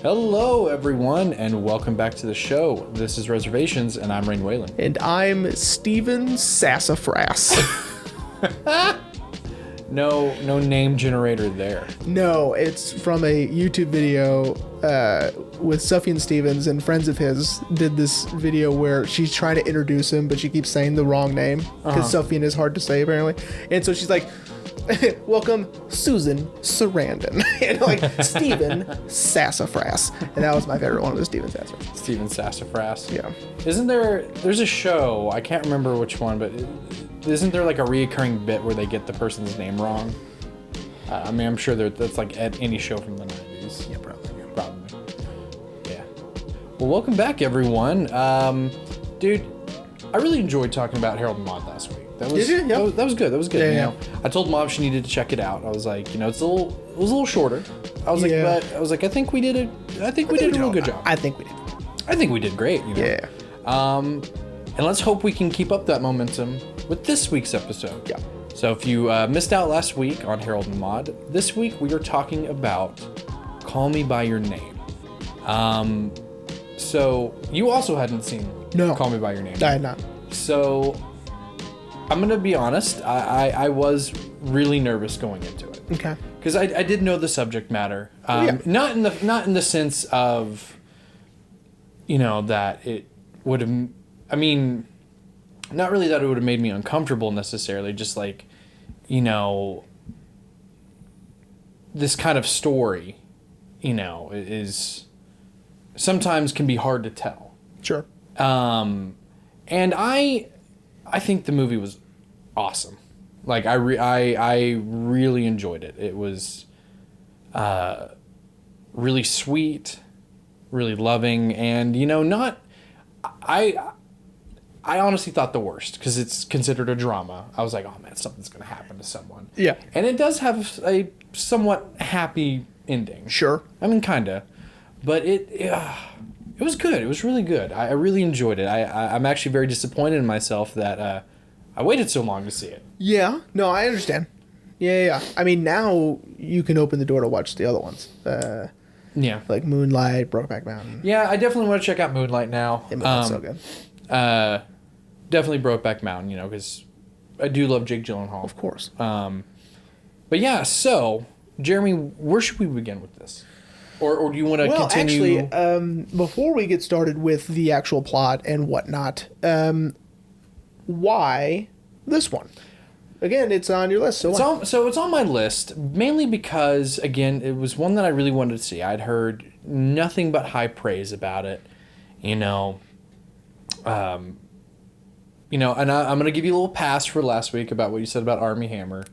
Hello, everyone, and welcome back to the show. This is Reservations, and I'm Rain Whalen. And I'm Steven Sassafras. No name generator there. No, it's from a YouTube video with Sufjan Stevens, and friends of his did this video where she's trying to introduce him, but she keeps saying the wrong name because Sufjan is hard to say, apparently. And so she's like, welcome, Susan Sarandon. And like, Steven Sassafras. And that was my favorite one, was Steven Sassafras. Steven Sassafras. Yeah. There's a show, I can't remember which one, but isn't there like a reoccurring bit where they get the person's name wrong? I mean, I'm sure that's like at any show from the 90s. Yeah, probably. Yeah. Well, welcome back, everyone. Dude, I really enjoyed talking about Harold and Maude last week. Did you? Yep. That was good. Yeah, you yeah. know, I told Mom she needed to check it out. I was like, it was a little shorter. I was Yeah. like, I think we did a real good job. I think we did. I think we did great. You know? Yeah. And let's hope we can keep up that momentum with this week's episode. Yeah. So if you missed out last week on Harold and Maude, this week we are talking about Call Me By Your Name. So you also hadn't seen Call Me By Your Name. I had not. So I'm gonna be honest, I was really nervous going into it. Okay. Because I did know the subject matter. Yeah. Not in the sense of, that it would have, not really that it would have made me uncomfortable necessarily, just like, this kind of story, is sometimes can be hard to tell. Sure. And I think the movie was awesome. Like I really enjoyed it. It was really sweet, really loving, and I honestly thought the worst because it's considered a drama. I was like, oh man, something's gonna happen to someone. Yeah. And it does have a somewhat happy ending. Sure. I mean, kinda, but it was good. It was really good. I really enjoyed it. I'm actually very disappointed in myself that I waited so long to see it. Yeah. No, I understand. Yeah. I mean, now you can open the door to watch the other ones. Yeah. Like Moonlight, Brokeback Mountain. Yeah, I definitely want to check out Moonlight now. Yeah, Moonlight's so good. Definitely Brokeback Mountain, because I do love Jake Gyllenhaal. Of course. But yeah, so, Jeremy, where should we begin with this? Or do you want to continue? Well, actually, before we get started with the actual plot and whatnot, why this one? Again, it's on your list. So it's on my list, mainly because, again, it was one that I really wanted to see. I'd heard nothing but high praise about it, and I'm going to give you a little pass for last week about what you said about Armie Hammer.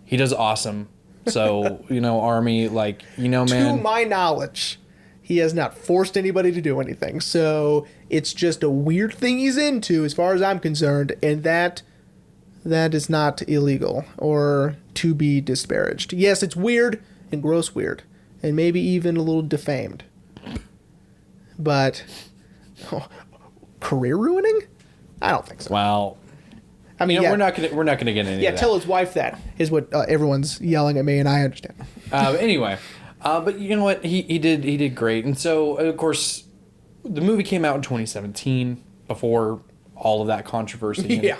He does awesome. So, Armie, man. To my knowledge, he has not forced anybody to do anything. So it's just a weird thing he's into, as far as I'm concerned, and that is not illegal or to be disparaged. Yes, it's weird and gross weird, and maybe even a little defamed. But career ruining? I don't think so. Well, I mean, we're not gonna get into that. Yeah, tell his wife that is what everyone's yelling at me, and I understand. Anyway, but you know what? He did great, and so of course, the movie came out in 2017 before all of that controversy. Yeah.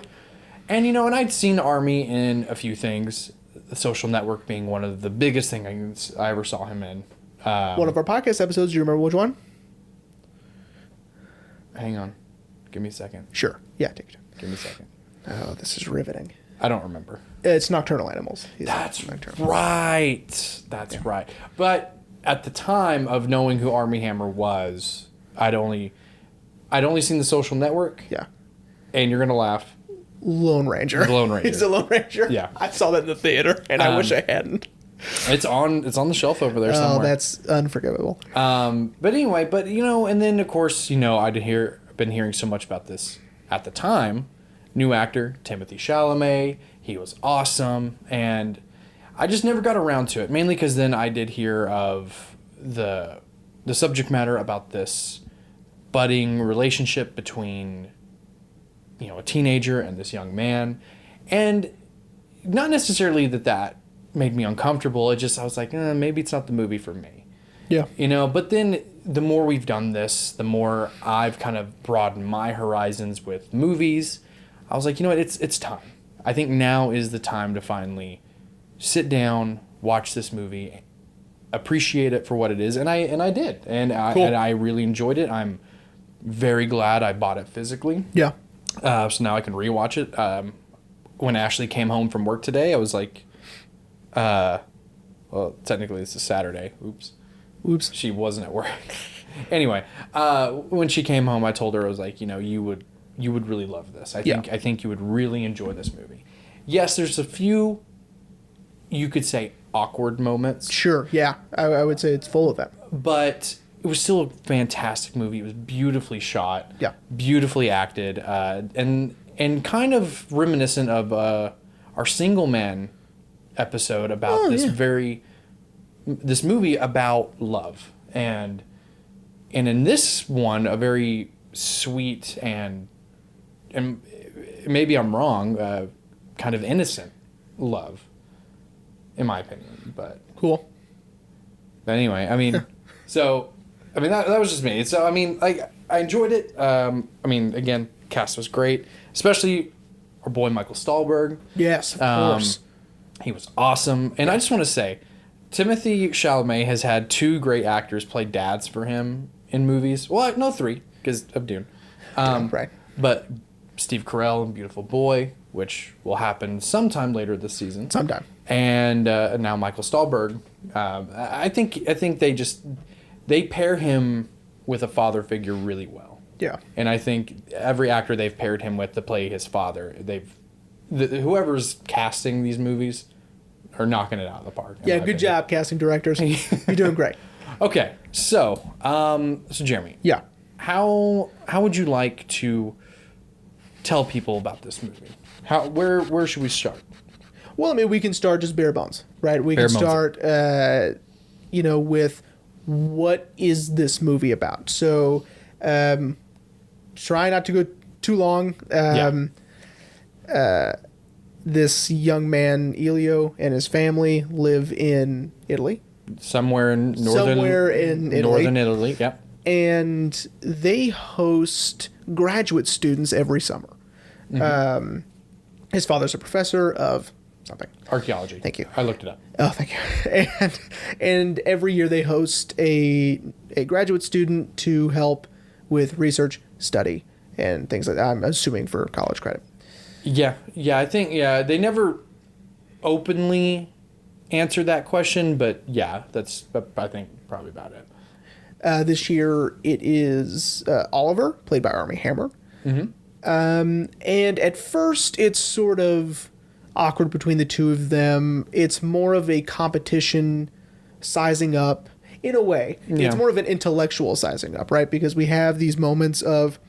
And and I'd seen Armie in a few things, The Social Network being one of the biggest things I ever saw him in. One of our podcast episodes. Do you remember which one? Hang on, give me a second. Sure. Yeah, take your time. Give me a second. Oh, this is riveting. I don't remember. It's Nocturnal Animals. That's Nocturnal. right. That's right. But at the time of knowing who Armie Hammer was, I'd only seen The Social Network. Yeah. And you're gonna laugh. Lone Ranger. The Lone Ranger. He's a Lone Ranger. Yeah. I saw that in the theater, and I wish I hadn't. It's on the shelf over there somewhere. Oh, that's unforgivable. But anyway, and then of course, I'd been hearing so much about this at the time. New actor, Timothée Chalamet. He was awesome, and I just never got around to it, mainly because then I did hear of the subject matter about this budding relationship between a teenager and this young man, and not necessarily that made me uncomfortable. It just, I was like, maybe it's not the movie for me. Yeah. You know, but then the more we've done this, the more I've kind of broadened my horizons with movies. I was like, you know what, it's time. I think now is the time to finally sit down, watch this movie, appreciate it for what it is, and I did, and I really enjoyed it. I'm very glad I bought it physically. Yeah. So now I can rewatch it. When Ashley came home from work today, I was like, well, technically this is Saturday. Oops. She wasn't at work. Anyway, when she came home, I told her, I was like, you know, you would really love this. I think you would really enjoy this movie. Yes, there's a few, you could say, awkward moments. Sure. Yeah. I would say it's full of them. But it was still a fantastic movie. It was beautifully shot. Yeah. Beautifully acted. And kind of reminiscent of our Single Man episode about this movie about love. And in this one, a very sweet and maybe I'm wrong, kind of innocent love, in my opinion. But cool. anyway, I mean, that was just me. So I mean, like, I enjoyed it. I mean, again, cast was great, especially our boy Michael Stahlberg. Yes, of course. He was awesome, and I just want to say, Timothée Chalamet has had 2 great actors play dads for him in movies. Well, no, 3 because of Dune. Right. But Steve Carell in Beautiful Boy, which will happen sometime later this season. Sometime. And now Michael Stahlberg. I think they pair him with a father figure really well. Yeah. And I think every actor they've paired him with to play his father, whoever's casting these movies are knocking it out of the park. Yeah, good job, casting directors. You're doing great. Okay, so Jeremy. Yeah. How would you like to tell people about this movie? Where should we start? Well, I mean, we can start just bare bones, right? We Bare can bones. start, with what is this movie about? So, try not to go too long. This young man, Elio, and his family live in Italy. Somewhere in northern Italy. Northern Italy, yeah. And they host graduate students every summer. Mm-hmm. His father's a professor of something. Archaeology. Thank you. I looked it up. Oh, thank you. And every year they host a graduate student to help with research, study, and things like that. I'm assuming for college credit. Yeah. I think they never openly answered that question, but yeah, that's I think probably about it. This year it is Oliver, played by Armie Hammer. Mm-hmm. And at first it's sort of awkward between the two of them. It's more of a competition sizing up in a way. Yeah. It's more of an intellectual sizing up, right? Because we have these moments of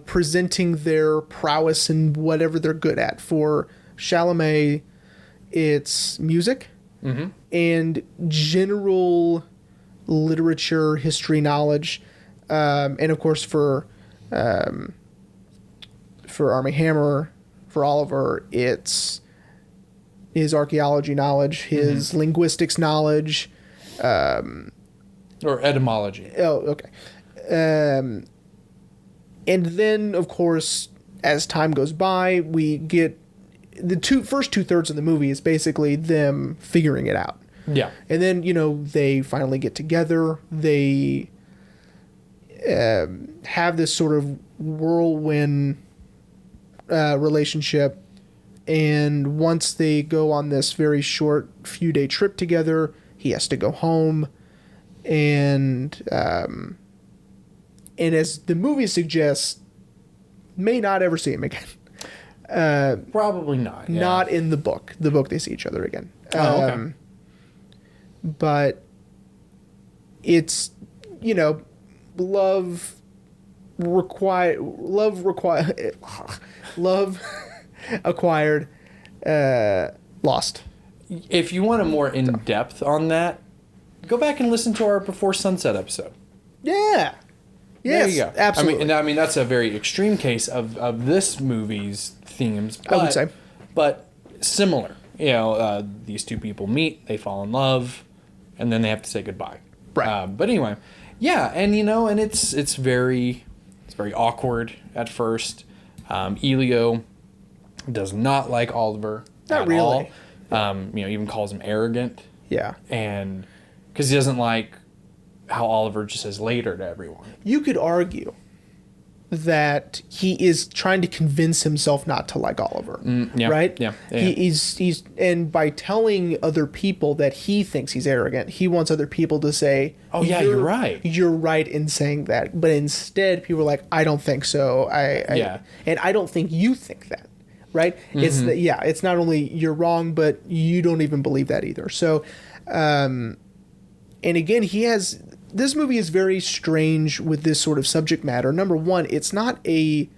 presenting their prowess and whatever they're good at. For Chalamet, it's music and general literature, history knowledge, and of course for Armie Hammer, for Oliver, it's his archaeology knowledge, his linguistics knowledge, or etymology. Oh, okay. And then, of course, as time goes by, we get the first 2/3 of the movie is basically them figuring it out. Yeah. And then, they finally get together. They have this sort of whirlwind relationship. And once they go on this very short few-day trip together, he has to go home. And as the movie suggests, may not ever see him again. Probably not. Yeah. Not in the book. The book, they see each other again. Oh, okay. But it's, love acquired, lost. If you want a more in-depth on that, go back and listen to our Before Sunset episode. Yeah. There Yes, you go. absolutely. I mean that's a very extreme case of this movie's themes. But, I would say. But similar. These two people meet, they fall in love, and then they have to say goodbye. Right. But anyway, yeah, and and it's very awkward at first. Elio does not like Oliver at really. all. Even calls him arrogant. Yeah. And because he doesn't like how Oliver just says later to everyone. You could argue that he is trying to convince himself not to like Oliver, yeah, right? Yeah. He's and by telling other people that he thinks he's arrogant, he wants other people to say, "Oh yeah, you're right. You're right in saying that." But instead, people are like, "I don't think so. And I don't think you think that." Right? Mm-hmm. It's not only you're wrong, but you don't even believe that either. So, and again, this movie is very strange with this sort of subject matter. Number one, it's not a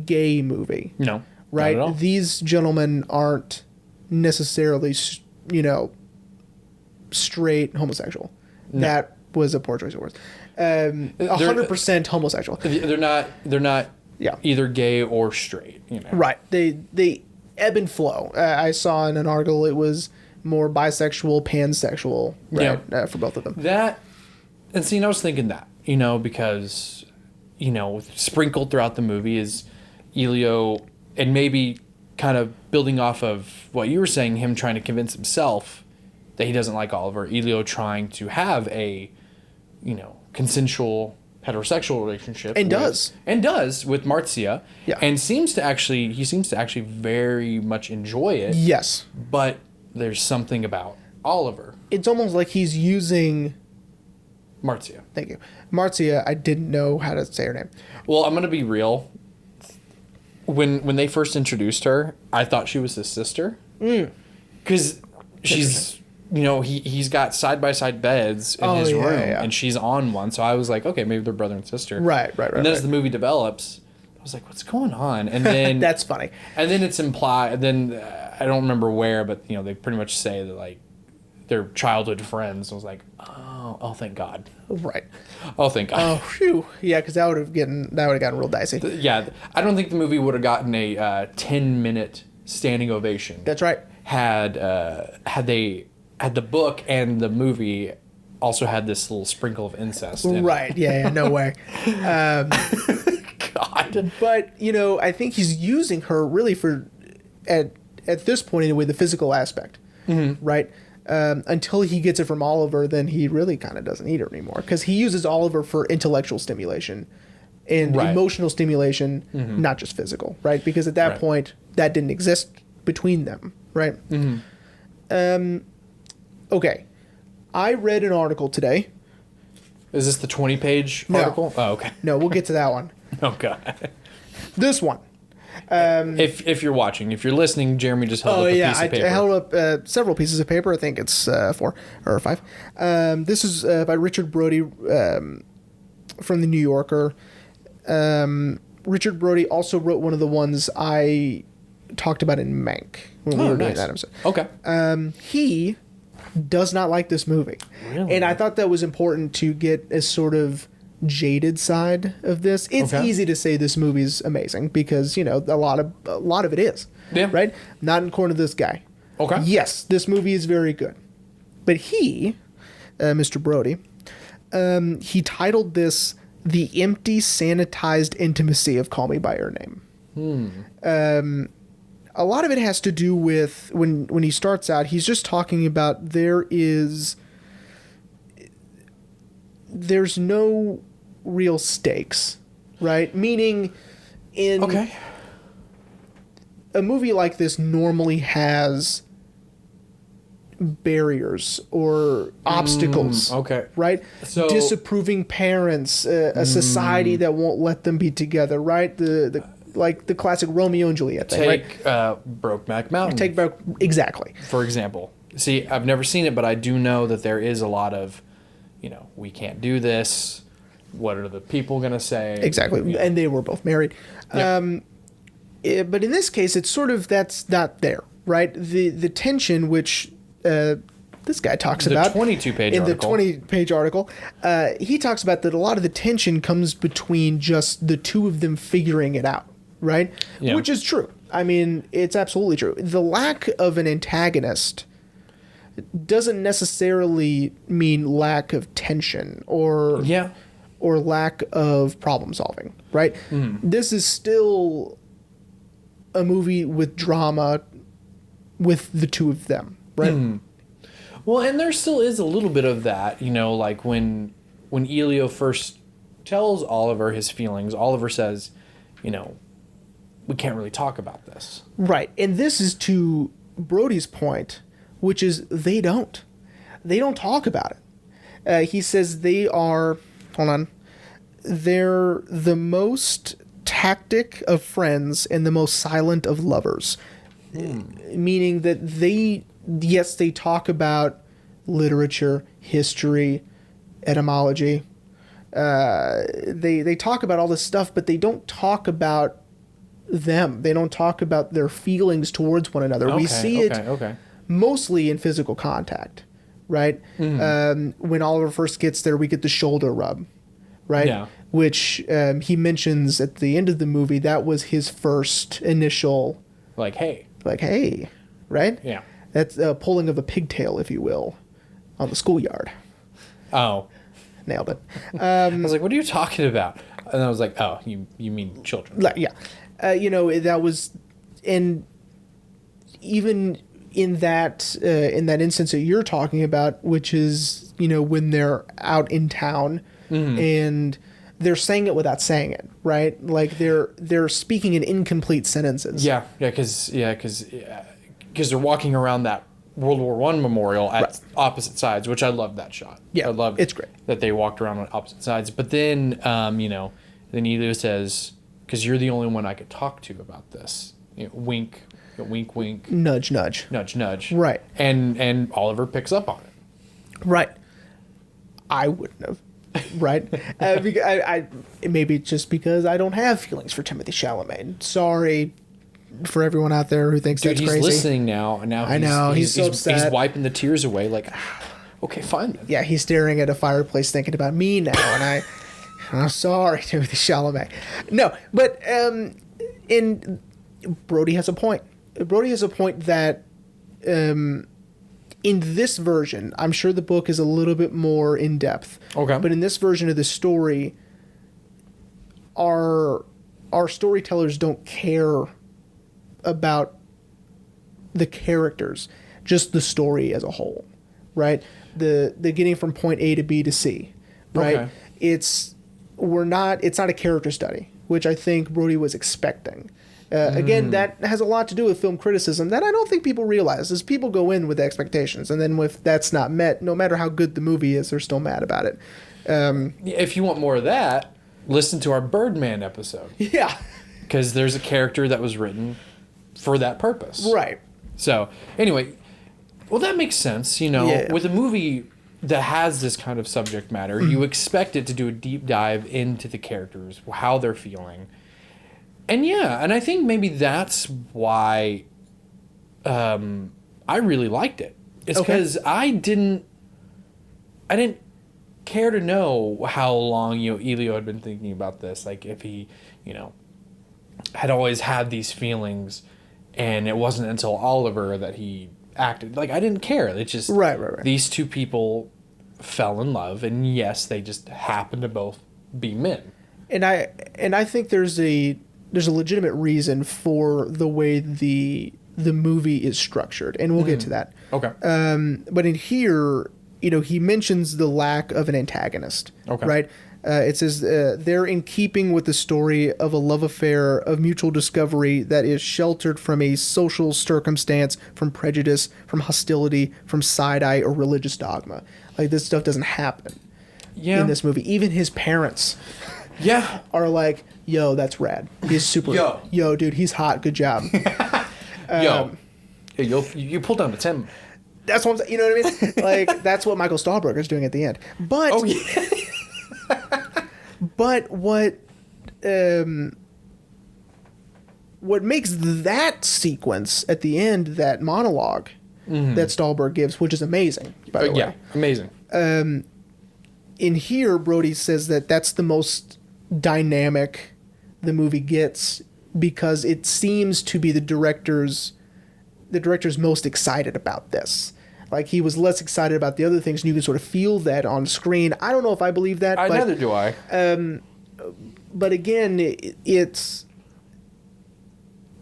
gay movie. No. Right? Not at all. These gentlemen aren't necessarily, straight homosexual. No. That was a poor choice of words. 100% homosexual. They're not yeah. either gay or straight. Right. They ebb and flow. I saw in an article it was more bisexual, pansexual, right? Yeah. For both of them. And see, I was thinking that, because, sprinkled throughout the movie is Elio, and maybe kind of building off of what you were saying, him trying to convince himself that he doesn't like Oliver, Elio trying to have a, consensual heterosexual relationship. And does with Marcia. Yeah. And seems to actually very much enjoy it. Yes. But there's something about Oliver. It's almost like he's using... Marcia. Thank you. Marcia, I didn't know how to say her name. Well, I'm going to be real. When they first introduced her, I thought she was his sister. Because she's, he's got side-by-side beds in his room, and she's on one. So I was like, okay, maybe they're brother and sister. Right. And then as the movie develops, I was like, what's going on? And then... That's funny. And then it's implied... Then I don't remember where, but, they pretty much say that, like, they're childhood friends. I was like, oh, thank God. Right. Oh, thank God. Oh, phew. Yeah, because that would have gotten real dicey. I don't think the movie would have gotten a 10-minute standing ovation. That's right. Had the book and the movie also had this little sprinkle of incest in right. it. Yeah, no way. God. But, I think he's using her really for, at this point anyway, the physical aspect. Mm-hmm. Right? Until he gets it from Oliver, then he really kind of doesn't need her anymore. Because he uses Oliver for intellectual stimulation and emotional stimulation, not just physical, right? Because at that point, that didn't exist between them, right? Mm-hmm. Okay. I read an article today. Is this the 20-page article? Oh, okay. No, we'll get to that one. Oh, God. This one. If you're watching, if you're listening, Jeremy just held up a piece of paper. I held up several pieces of paper. I think it's 4 or 5. This is by Richard Brody from the New Yorker. Richard Brody also wrote one of the ones I talked about in Mank when we were doing that episode. Okay. He does not like this movie. Really? And I thought that was important to get a sort of jaded side of this. It's easy to say this movie's amazing because, a lot of it is. Yeah. Right? Not according to this guy. Okay. Yes, this movie is very good. But he, Mr. Brody, he titled this The Empty, Sanitized Intimacy of Call Me By Your Name. A lot of it has to do with when he starts out, he's just talking about there's no real stakes, right? Meaning a movie like this normally has barriers or obstacles, right? So disapproving parents, a society that won't let them be together, right? The classic Romeo and Juliet thing, right? Brokeback Mountain. Exactly. For example. See, I've never seen it, but I do know that there is a lot of, we can't do this. What are the people going to say? Exactly. And they were both married. Yep. But in this case, it's sort of, that's not there, right? The tension, which this guy talks about. The 22-page article. In the 20-page article, he talks about that a lot of the tension comes between just the two of them figuring it out, right? Yeah. Which is true. I mean, it's absolutely true. The lack of an antagonist doesn't necessarily mean lack of tension or lack of problem solving, right? This is still a movie with drama with the two of them, right? Well, and there still is a little bit of that, like when Elio first tells Oliver his feelings, Oliver says, we can't really talk about this. Right. And this is to Brody's point, which is they don't talk about it. He says they're the most tactic of friends and the most silent of lovers. Meaning that they talk about literature, history, etymology. They talk about all this stuff, but they don't talk about them. They don't talk about their feelings towards one another. We see it mostly in physical contact, right? When Oliver first gets there, we get the shoulder rub, right? Yeah. Which he mentions at the end of the movie. That was his first initial... Like, hey, right? Yeah. That's a pulling of a pigtail, if you will, on the schoolyard. Oh. Nailed it. I was like, what are you talking about? And I was like, oh, you mean children. Yeah. That was... And even in that instance that you're talking about, which is, when they're out in town and they're saying it without saying it, right? Like they're speaking in incomplete sentences. Because they're walking around that World War I memorial at opposite sides, which I love that shot. Yeah, I love it's great that they walked around on opposite sides. But then, then Elio says, "Because you're the only one I could talk to about this." Wink, wink, wink. Nudge, nudge. Nudge, nudge. Right. And Oliver picks up on it. Right. I wouldn't have. Right? Because I maybe just because I don't have feelings for Timothée Chalamet. Sorry for everyone out there who thinks that's crazy. He's listening now, and now I know he's so upset. He's wiping the tears away. Like, okay, fine. Then. Yeah, he's staring at a fireplace, thinking about me now, and I'm sorry, Timothée Chalamet. No, but Brody has a point. Brody has a point that in this version, I'm sure the book is a little bit more in depth. Okay. But in this version of the story, our storytellers don't care about the characters, just the story as a whole, right? The getting from point A to B to C, right? Okay. It's not a character study, which I think Brody was expecting. Again, that has a lot to do with film criticism that I don't think people realize, is people go in with expectations, and then if that's not met, no matter how good the movie is, they're still mad about it. If you want more of that, listen to our Birdman episode. Yeah. Because there's a character that was written for that purpose. Right. So, anyway, well, that makes sense. With a movie that has this kind of subject matter, you expect it to do a deep dive into the characters, how they're feeling. And I think maybe that's why I really liked it. It's because I didn't care to know how long Elio had been thinking about this. Like if he had always had these feelings, and it wasn't until Oliver that he acted. Like I didn't care. It's just right. These two people fell in love, and yes, they just happened to both be men. And I think there's a legitimate reason for the way the movie is structured, and we'll get to that. Okay. But in here, he mentions the lack of an antagonist. Okay. Right? It says they're in keeping with the story of a love affair of mutual discovery that is sheltered from a social circumstance, from prejudice, from hostility, from side-eye or religious dogma. Like this stuff doesn't happen in this movie. Even his parents are like, yo, that's rad. He's super. Yo, dude, he's hot. Good job. You pulled down the 10. That's what I'm saying. You know what I mean? Like, that's what Michael Stahlberger's doing at the end. But, but what makes that sequence at the end, that monologue that Stahlberg gives, which is amazing, by the way. Yeah, amazing. In here, Brody says that that's the most dynamic the movie gets, because it seems to be the director's most excited about this. Like he was less excited about the other things, and you can sort of feel that on screen. I don't know if I believe that. But, neither do I. but again, it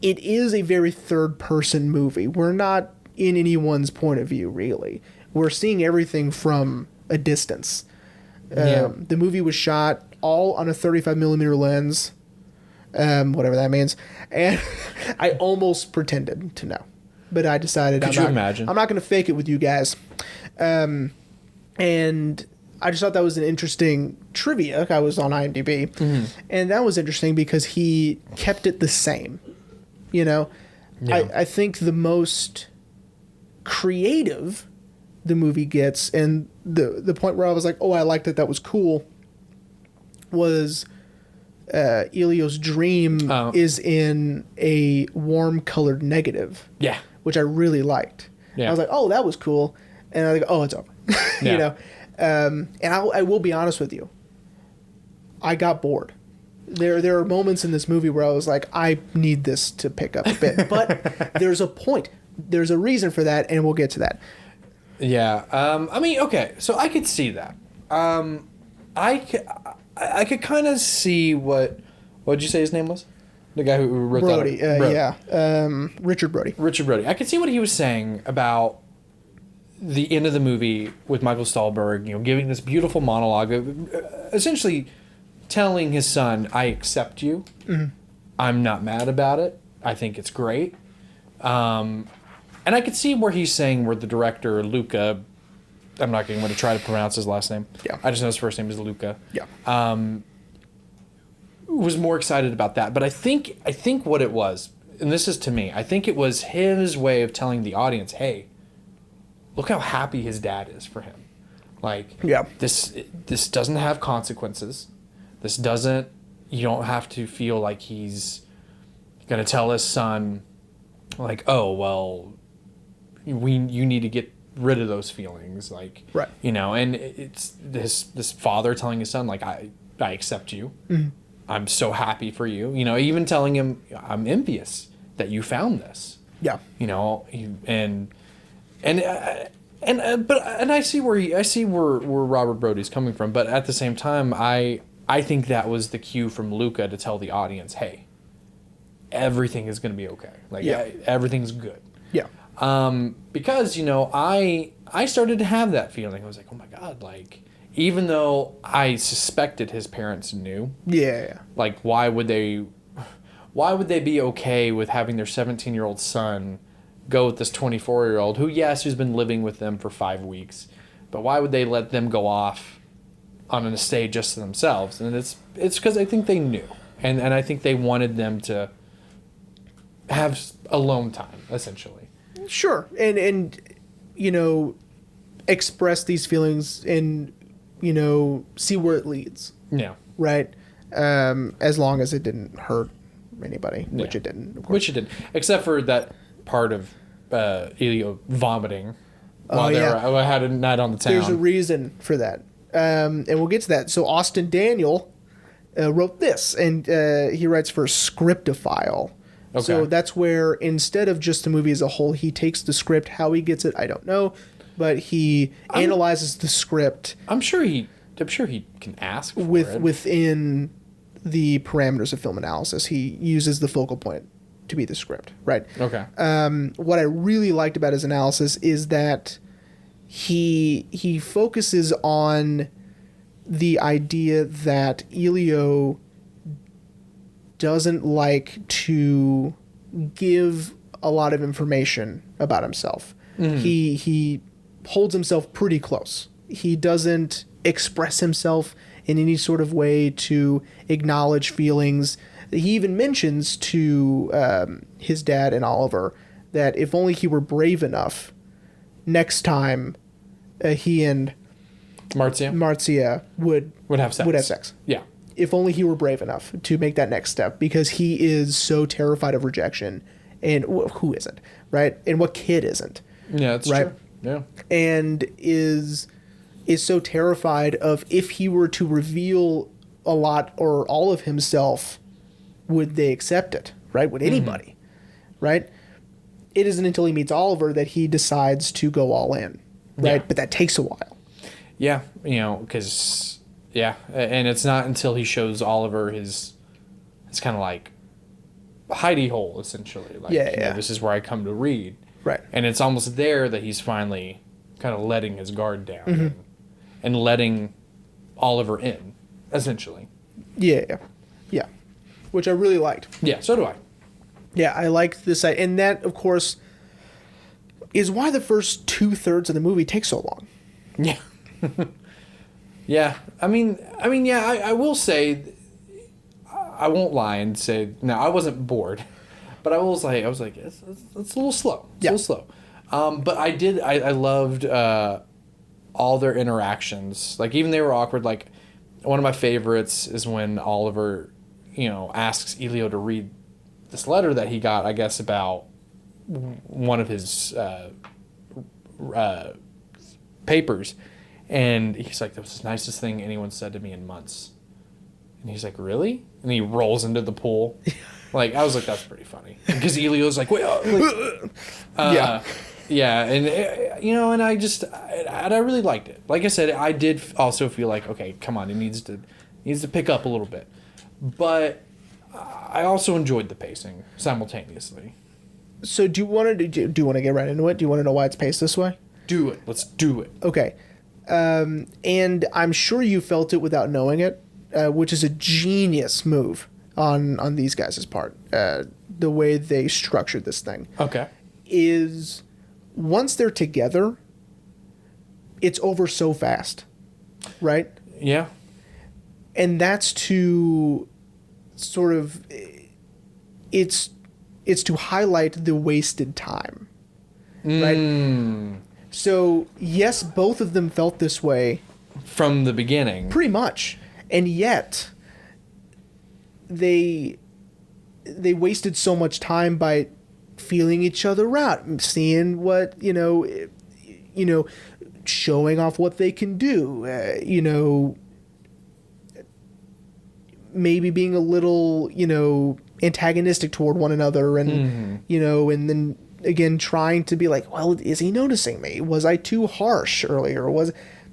is a very third-person movie. We're not in anyone's point of view, really. We're seeing everything from a distance. The movie was shot all on a 35mm lens, whatever that means. And I almost pretended to know. But I decided imagine? I'm not going to fake it with you guys. And I just thought that was an interesting trivia. I was on IMDb. Mm-hmm. And that was interesting because he kept it the same. You know? Yeah. I think the most creative the movie gets, and the point where I was like, oh, I liked it, that was cool, was Elio's dream is in a warm-colored negative. Yeah. Which I really liked. Yeah. I was like, oh, that was cool. And I was like, oh, it's over. Yeah. You know? And I will be honest with you. I got bored. There are moments in this movie where I was like, I need this to pick up a bit. But there's a point. There's a reason for that, and we'll get to that. Yeah. I mean, okay. So I could see that. I could kind of see what did you say his name was? The guy who wrote Brody, that. Brody. Yeah. Richard Brody. Richard Brody. I could see what he was saying about the end of the movie with Michael Stahlberg, you know, giving this beautiful monologue, essentially telling his son, I accept you. Mm-hmm. I'm not mad about it. I think it's great. And I could see where he's saying where the director, Luca, I'm not going to try to pronounce his last name. Yeah. I just know his first name is Luca. Yeah. Was more excited about that. But I think what it was, and this is to me, I think it was his way of telling the audience, hey, look how happy his dad is for him. Like, yeah. This doesn't have consequences. This doesn't, you don't have to feel like he's going to tell his son, like, oh, well, you need to get rid of those feelings. Like, right. You know, and it's this father telling his son, like, I accept you. Mm-hmm. I'm so happy for you. You know, even telling him, I'm envious that you found this. Yeah. You know, and I see where Robert Brody's coming from, but at the same time, I think that was the cue from Luca to tell the audience, hey, everything is going to be okay. Like, everything's good. Yeah. Because, you know, I started to have that feeling. I was like, oh my God, like, even though I suspected his parents knew. Yeah. Like, why would they be okay with having their 17-year-old son go with this 24-year-old who, yes, who's been living with them for 5 weeks, but why would they let them go off on an estate just to themselves? And it's because I think they knew, and I think they wanted them to have alone time, essentially. Sure, and you know, express these feelings and, you know, see where it leads. Yeah. Right. As long as it didn't hurt anybody, which it didn't. Of course. Which it didn't, except for that part of Elio vomiting while they had a night on the town. There's a reason for that, and we'll get to that. So Austin Daniel wrote this, and he writes for Scriptophile. Okay. So that's where, instead of just the movie as a whole, he takes the script. How he gets it, I don't know, but he analyzes the script. I'm sure he can ask for it. Within the parameters of film analysis. He uses the focal point to be the script, right? Okay. What I really liked about his analysis is that he focuses on the idea that Elio doesn't like to give a lot of information about himself. Mm-hmm. He holds himself pretty close. He doesn't express himself in any sort of way to acknowledge feelings. He even mentions to his dad and Oliver that if only he were brave enough, next time he and Marzia would have sex. Yeah. If only he were brave enough to make that next step, because he is so terrified of rejection. And who isn't, right? And what kid isn't? Yeah, that's right? True. Yeah. And is so terrified of, if he were to reveal a lot or all of himself, would they accept it, right? Would anybody, right? it isn't until he meets Oliver that he decides to go all in, right? Yeah. But that takes a while. Yeah, because and it's not until he shows Oliver his kind of like hidey hole, essentially. Like, this is where I come to read. Right. And it's almost there that he's finally kind of letting his guard down and letting Oliver in, essentially. Yeah. Which I really liked. Yeah, so do I. Yeah, I liked this, and that, of course, is why the first 2/3 of the movie take so long. Yeah. Yeah. I mean, I will say, I won't lie and say, no, I wasn't bored. But I was like, it's a little slow. It's a little slow. But I loved all their interactions. Like, even they were awkward. Like, one of my favorites is when Oliver, asks Elio to read this letter that he got, I guess, about one of his papers. And he's like, that was the nicest thing anyone said to me in months. And he's like, really? And he rolls into the pool. Like, I was like, that's pretty funny. Because Elio's like, wait. Yeah, and, and I really liked it. Like I said, I did also feel like, okay, come on, it needs to pick up a little bit. But I also enjoyed the pacing simultaneously. So do you want to get right into it? Do you want to know why it's paced this way? Do it. Let's do it. Okay. And I'm sure you felt it without knowing it, which is a genius move on these guys' part. The way they structured this thing. Okay. Is once they're together, it's over so fast, right? Yeah. And that's to sort of, it's to highlight the wasted time, right? So yes, both of them felt this way from the beginning, pretty much, and yet they wasted so much time by feeling each other out, seeing what showing off what they can do, maybe being a little antagonistic toward one another, and and then again trying to be like, well, is he noticing me? Was I too harsh earlier?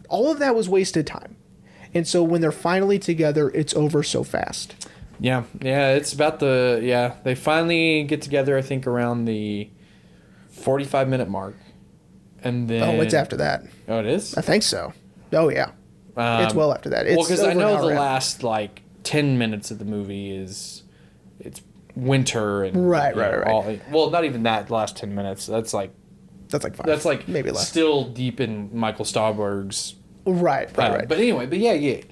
All of that was wasted time. And so when they're finally together, it's over so fast. Yeah, it's about they finally get together, I think, around the 45-minute mark. And then... Oh, it's after that. Oh, it is? I think so. Oh, yeah. It's well after that. Well, because I know the last, 10 minutes of the movie it's winter and... Right. Well, not even that last 10 minutes. That's 5. That's maybe less. Still deep in Michael Stauberg's... Right. But anyway, yeah.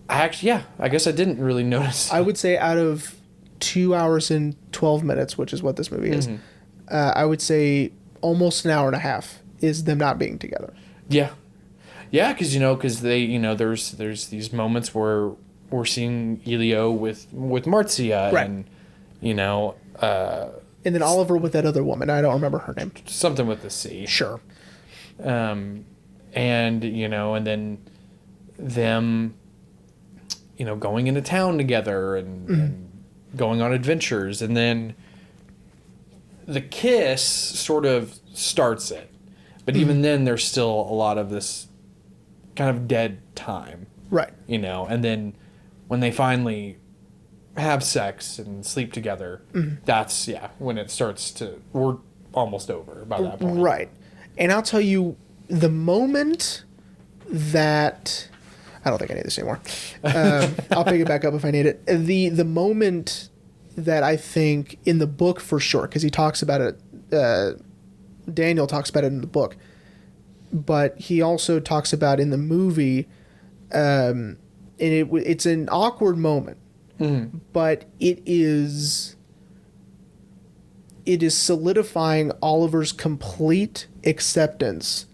I guess I didn't really notice. I would say out of 2 hours and 12 minutes, which is what this movie is, I would say almost an hour and a half is them not being together. Yeah. Yeah, because they, there's these moments where we're seeing Elio with Marcia, right. And, and then Oliver with that other woman. I don't remember her name. Something with the C. Sure. And, and then them... going into town together and going on adventures. And then the kiss sort of starts it. But even then, there's still a lot of this kind of dead time. Right. And then when they finally have sex and sleep together, that's, when it starts to... We're almost over by that point. Right. And I'll tell you, the moment that... I don't think I need this anymore. I'll pick it back up if I need it. The moment that I think in the book for sure, because he talks about it, Daniel talks about it in the book, but he also talks about in the movie, and it's an awkward moment, but it is solidifying Oliver's complete acceptance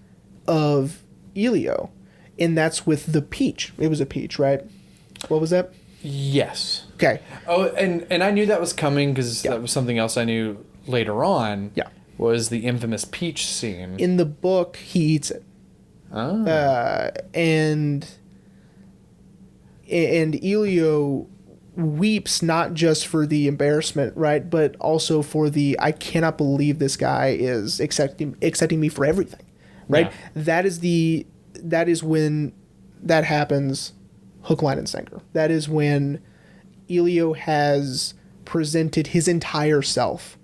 of Elio. And that's with the peach. It was a peach, right? What was that? Yes. Okay. Oh, and I knew that was coming because that was something else I knew later on. Yeah. Was the infamous peach scene. In the book, he eats it. Oh. And Elio weeps not just for the embarrassment, right, but also for the I cannot believe this guy is accepting me for everything, right? Yeah. That is when that happens, hook, line, and sinker. That is when Elio has presented his entire self,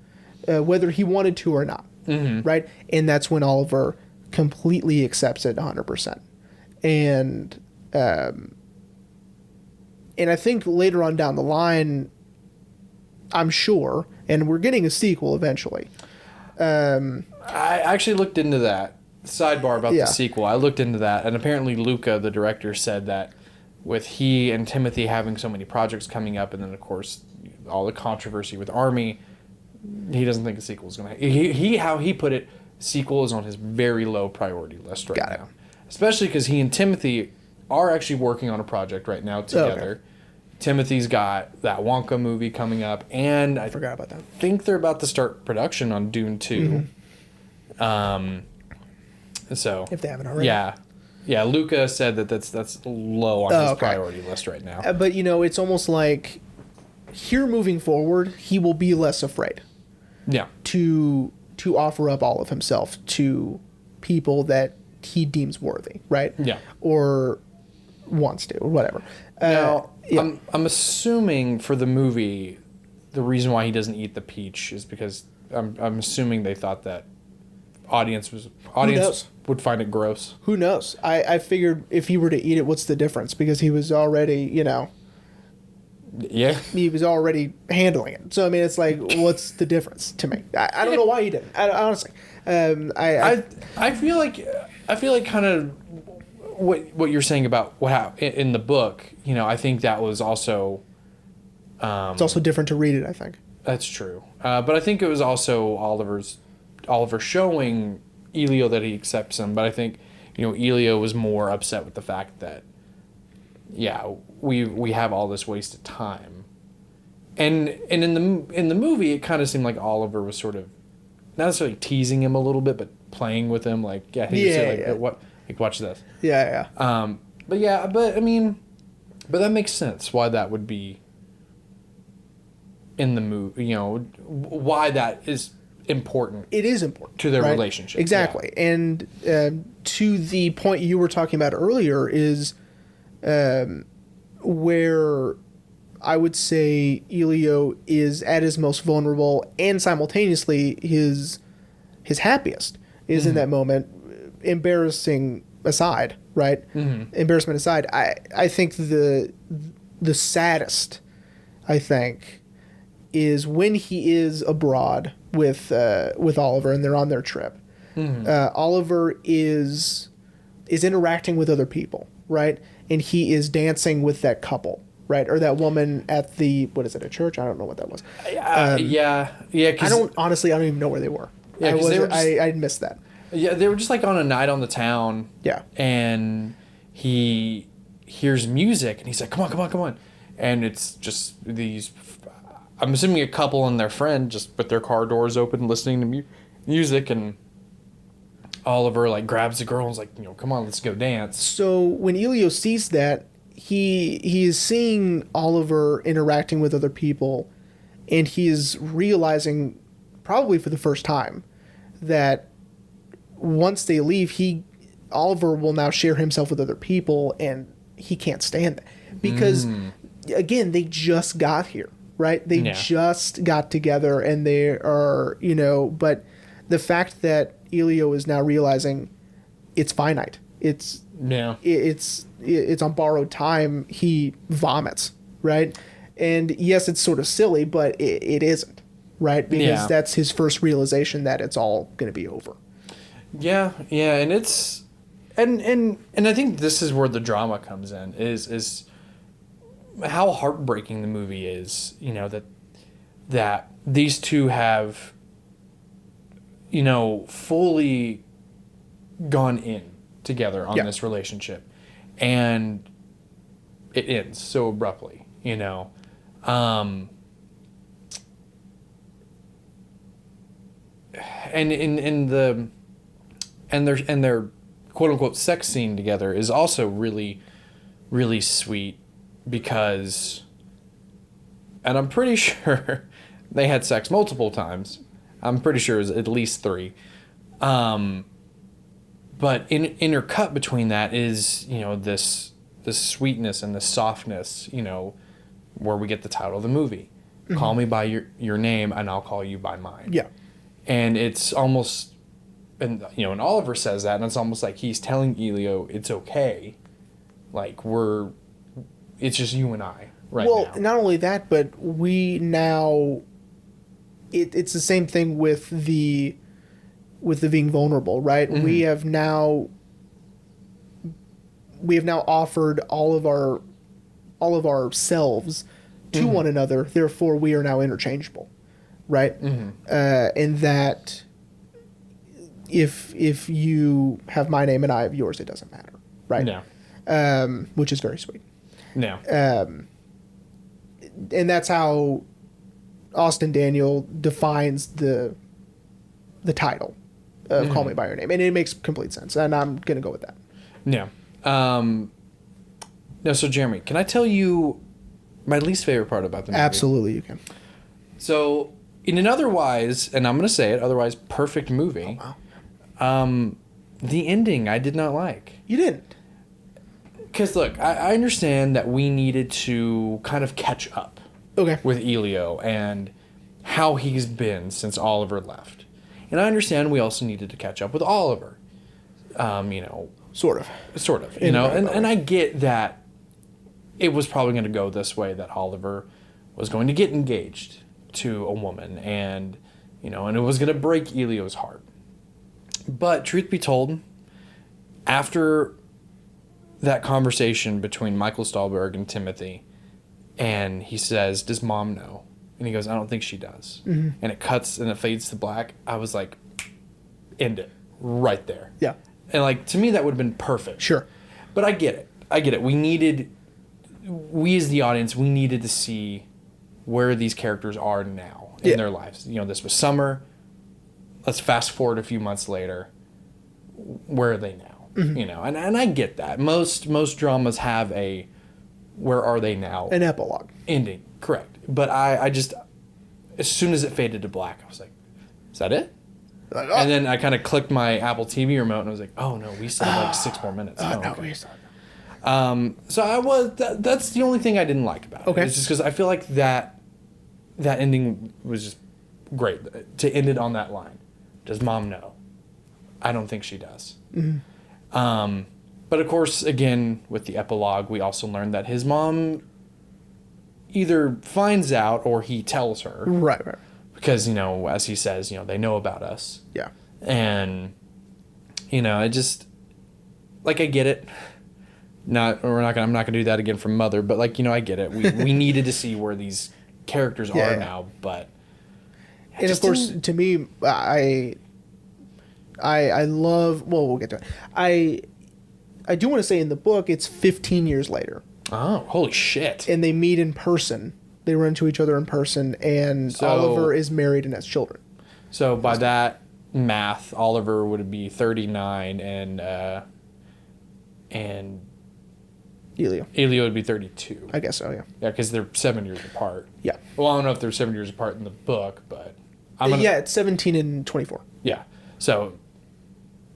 whether he wanted to or not, right? And that's when Oliver completely accepts it 100%. And I think later on down the line, I'm sure, and we're getting a sequel eventually. I actually looked into that. Sidebar about the sequel. I looked into that, and apparently Luca, the director, said that with he and Timothy having so many projects coming up, and then of course all the controversy with Army, he doesn't think a sequel is going to. How he put it, sequel is on his very low priority list right now, especially because he and Timothy are actually working on a project right now together. Okay. Timothy's got that Wonka movie coming up, and I forgot about that. Think they're about to start production on Dune 2. So if they haven't already, yeah. Luca said that's low on his priority list right now. But it's almost like here moving forward, he will be less afraid. Yeah. To offer up all of himself to people that he deems worthy, right? Yeah. Or wants to, or whatever. Now, I'm assuming for the movie, the reason why he doesn't eat the peach is because I'm assuming they thought that audience would find it gross. Who knows? I figured if he were to eat it, what's the difference? Because he was already, Yeah. He was already handling it. So, I mean, it's like, what's the difference to me? I don't know why he didn't. Honestly. I feel like kind of what you're saying about what happened in the book, I think that was also... it's also different to read it, I think. That's true. But I think it was also Oliver showing Elio that he accepts him. But I think, Elio was more upset with the fact that, we have all this wasted time. And in the movie, it kind of seemed like Oliver was sort of not necessarily teasing him a little bit, but playing with him. Like, what? Like, watch this. Yeah. But that makes sense why that would be in the movie. Why that is important. It is important to their relationship. Exactly. Yeah. And to the point you were talking about earlier is where I would say Elio is at his most vulnerable and simultaneously his happiest is in that moment. Embarrassing aside, right? Embarrassment aside, I think the saddest, I think, is when he is abroad with Oliver and they're on their trip. Oliver is interacting with other people, right? And he is dancing with that couple, right? Or that woman at the, what is it, a church? I don't know what that was. Yeah. I don't even know where they were. Yeah, I missed that. Yeah, they were just like on a night on the town. Yeah. And he hears music and he's like, come on. And it's just these, I'm assuming a couple and their friend just with their car doors open listening to music, and Oliver like grabs the girl and is like, come on, let's go dance. So when Elio sees that, he is seeing Oliver interacting with other people, and he is realizing, probably for the first time, that once they leave, Oliver will now share himself with other people, and he can't stand that. Because, again, they just got here, right? They just got together, and they are, but the fact that Elio is now realizing it's finite. It's on borrowed time. He vomits, right? And yes, it's sort of silly, but it isn't, right? Because that's his first realization that it's all going to be over. Yeah, and it's and I think this is where the drama comes in is how heartbreaking the movie is, that these two have fully gone in together on this relationship, and it ends so abruptly, and their quote unquote sex scene together is also really, really sweet, because and I'm pretty sure they had sex multiple times. I'm pretty sure it was at least 3. But intercut between that is, this sweetness and this softness, where we get the title of the movie. Mm-hmm. Call me by your name and I'll call you by mine. Yeah. And it's almost, and Oliver says that, and it's almost like he's telling Elio it's okay. Like, it's just you and I right now. Well, not only that, but we now, it's the same thing with the being vulnerable, right? Mm-hmm. We have now offered all of our selves to mm-hmm. one another. Therefore, we are now interchangeable, right? Mm-hmm. And that if you have my name and I have yours, it doesn't matter, right? No. Which is very sweet. No. And that's how Austin Daniel defines the title of mm-hmm. Call Me By Your Name. And it makes complete sense. And I'm going to go with that. Yeah. No, so Jeremy, can I tell you my least favorite part about the movie? Absolutely, you can. So, in an otherwise, and I'm going to say it, otherwise perfect movie, oh, wow. The ending I did not like. You didn't? Because, look, I understand that we needed to kind of catch up with Elio and how he's been since Oliver left. And I understand we also needed to catch up with Oliver. Sort of. And I get that it was probably going to go this way, that Oliver was going to get engaged to a woman and it was going to break Elio's heart. But truth be told, after that conversation between Michael Stahlberg and Timothy, and he says, "Does Mom know?" And he goes, "I don't think she does." Mm-hmm. And it cuts and it fades to black. I was like, end it right there. Yeah. And to me, that would have been perfect. Sure. But I get it. We as the audience, we needed to see where these characters are now in their lives. This was summer. Let's fast forward a few months later. Where are they now? Mm-hmm. And I get that. Most dramas have a where are they now? An epilogue. Ending. Correct. But I just, as soon as it faded to black, I was like, is that it? Like, oh. And then I kind of clicked my Apple TV remote and I was like, oh no, we still have 6 more minutes. We still So that's the only thing I didn't like about it. It's just because I feel like that ending was just great. To end it on that line. Does Mom know? I don't think she does. Mm-hmm. But of course, again, with the epilogue, we also learned that his mom either finds out or he tells her. Right. Because, as he says, they know about us. Yeah. And, it just, I get it. I'm not gonna do that again from Mother, but I get it. We needed to see where these characters are now, but. And of course, to me, I love. Well, we'll get to it. I do want to say in the book it's 15 years later. Oh, holy shit! And they meet in person. They run into each other in person, and Oliver is married and has children. So by that math, Oliver would be 39, and Elio would be 32. I guess so, yeah. Yeah, because they're 7 years apart. Yeah. Well, I don't know if they're 7 years apart in the book, but it's 17 and 24. Yeah. So,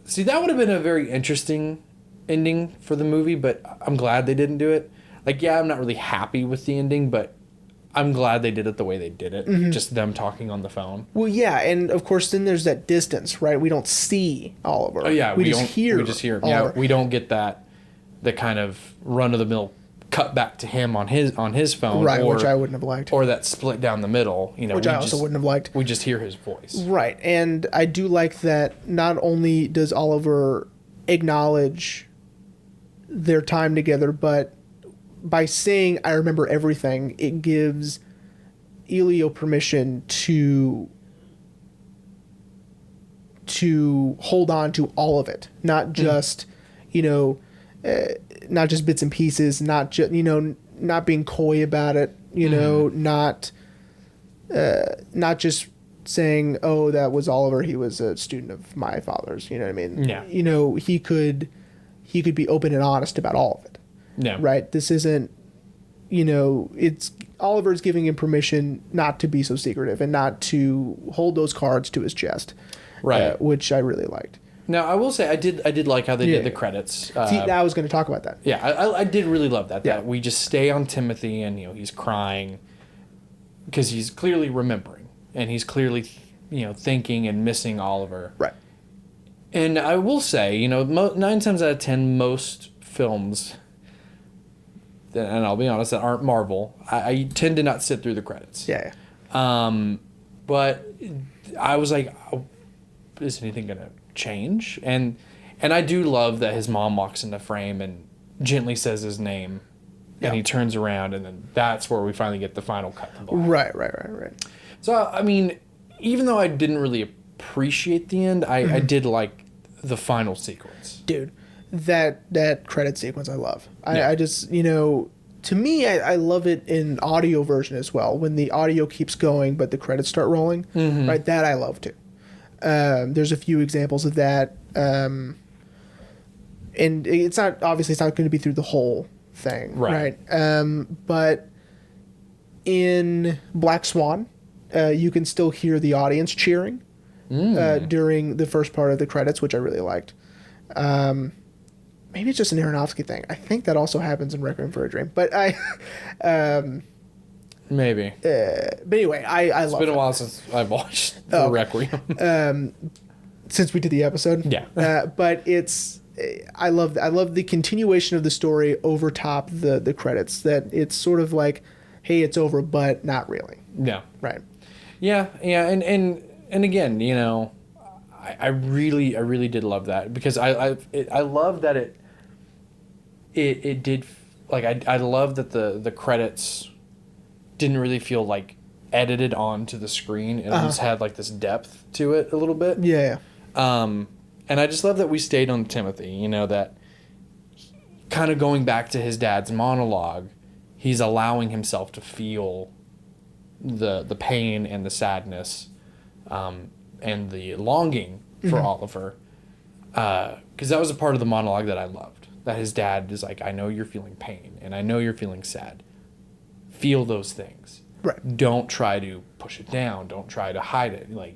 see, that would have been a very interesting ending for the movie, but I'm glad they didn't do it. I'm not really happy with the ending, but I'm glad they did it the way they did it. Mm-hmm. Just them talking on the phone. Well, yeah, and of course then there's that distance, right? We don't see Oliver. Oh, yeah. We just hear him. Oliver. Yeah, we don't get the kind of run-of-the-mill cut back to him on his phone. Right, which I wouldn't have liked. Or that split down the middle. Which I also wouldn't have liked. We just hear his voice. Right, and I do like that not only does Oliver acknowledge their time together, but by saying I remember everything, it gives Elio permission to hold on to all of it, not just not just bits and pieces, not just not being coy about it, not just saying, oh, that was Oliver, he was a student of my father's, you know what I mean? Yeah. He could be open and honest about all of it. Yeah. Right? This isn't it's Oliver's giving him permission not to be so secretive and not to hold those cards to his chest, Right. which I really liked. Now, I will say I did like how they did the credits. See, I was going to talk about that. Yeah, I did really love that. Yeah. That we just stay on Timothy, and he's crying because he's clearly remembering, and he's clearly thinking and missing Oliver. Right. And I will say, 9 times out of 10, most films, and I'll be honest, that aren't Marvel, I tend to not sit through the credits. Yeah. But I was like, oh, is anything gonna change? And I do love that his mom walks into frame and gently says his name, and he turns around, and then that's where we finally get the final cut to black. Right. So I mean, even though I didn't really appreciate the end, I did like the final sequence. Dude, that credit sequence I love. Yeah. I just, to me, I love it in audio version as well. When the audio keeps going, but the credits start rolling, right? That I love too. There's a few examples of that. And it's not going to be through the whole thing, right? But in Black Swan, you can still hear the audience cheering during the first part of the credits, which I really liked. Maybe it's just an Aronofsky thing. I think that also happens in Requiem for a Dream. But Maybe. But anyway, I love it. It's been a while since I've watched the Requiem. Since we did the episode. Yeah. But I love the continuation of the story over top the credits. That it's sort of like, hey, it's over, but not really. Yeah. Right. Yeah, and again, I really did love that, because I love that it did, like, I love that the credits didn't really feel like edited onto the screen. It just had like this depth to it a little bit. Yeah. And I just love that we stayed on Timothy, that kind of going back to his dad's monologue, he's allowing himself to feel the pain and the sadness, and the longing for Oliver, because that was a part of the monologue that I loved, that his dad is like, I know you're feeling pain and I know you're feeling sad, feel those things, Right. don't try to push it down, don't try to hide it, like,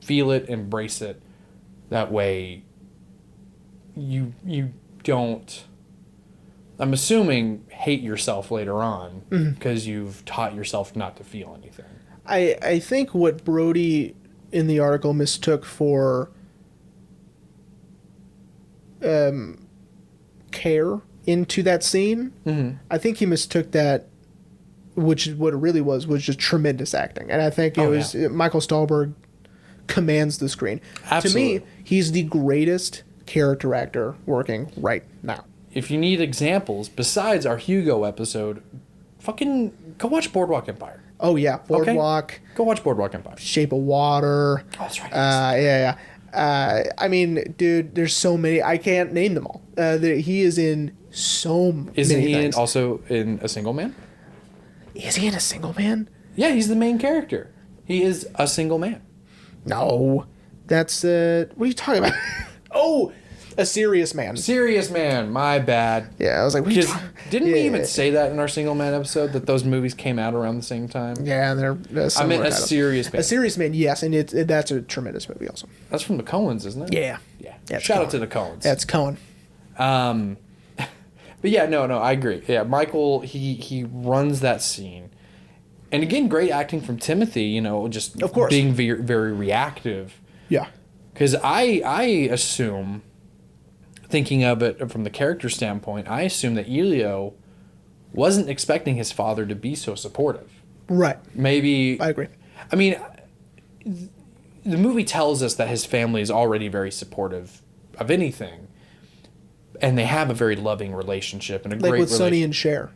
feel it, embrace it. That way you don't, I'm assuming, hate yourself later on, because you've taught yourself not to feel anything. I think what Brody in the article mistook for care into that scene, I think he mistook that, which is what it really was just tremendous acting. And I think it was Michael Stahlberg commands the screen. Absolutely. To me, he's the greatest character actor working right now. If you need examples besides our Hugo episode, fucking go watch Boardwalk Empire. Oh yeah, Boardwalk. Okay? Go watch Boardwalk Empire. Shape of Water. Oh, that's right. Yeah. I mean, dude, there's so many. I can't name them all. He is in so many Isn't he things. also in A Single Man? Is he in A Single Man? Yeah, he's the main character. He is a single man. No. That's, what are you talking about? Oh, A Serious Man. Serious Man, my bad. Yeah, I was like, what are you Because talking didn't we even say that in our Single Man episode, that those movies came out around the same time? Yeah, they're I meant A titles. Serious Man. A Serious Man, yes, and that's a tremendous movie also. That's from the Coens, isn't it? Yeah. Yeah. That's Shout out Coen. to the Coens. That's Cohen. But yeah, no, I agree. Yeah, Michael, he runs that scene. And again, great acting from Timothy, just Of course. being very, very reactive. Yeah. Because I assume, thinking of it from the character standpoint, I assume that Elio wasn't expecting his father to be so supportive. Right. Maybe... I agree. I mean, the movie tells us that his family is already very supportive of anything. And they have a very loving relationship and a Like great with Sonny and Cher.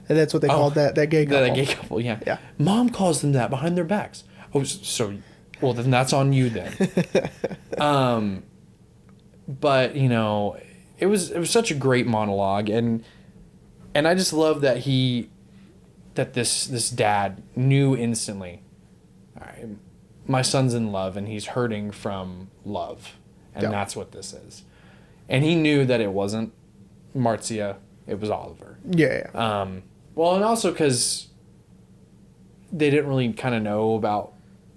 And that's what they called that gay couple. That gay couple, yeah. Yeah. Mom calls them that behind their backs. Oh, so... Well, then that's on you then. But, it was such a great monologue, and I just love that this dad knew instantly, all right, my son's in love and he's hurting from love, and that's what this is. And he knew that it wasn't Marcia, it was Oliver. Yeah. Well, and also because they didn't really kind of know about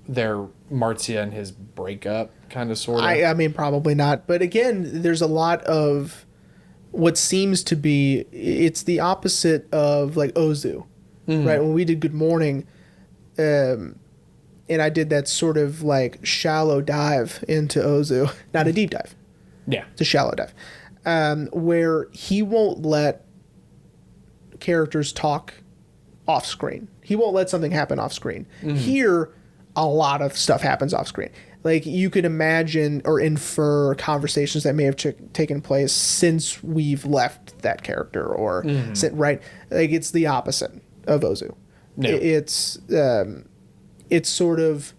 their Marzia and his breakup, kind of, sort of. I mean, probably not. But again, there's a lot of what seems to be, it's the opposite of like Ozu, right? When we did Good Morning, and I did that sort of like shallow dive into Ozu, not a deep dive. Yeah. It's a shallow dive, where he won't let characters talk off screen. He won't let something happen off screen. Here, a lot of stuff happens off screen. Like, you could imagine or infer conversations that may have taken place since we've left that character, or right. Like, it's the opposite of Ozu. No. It's sort of,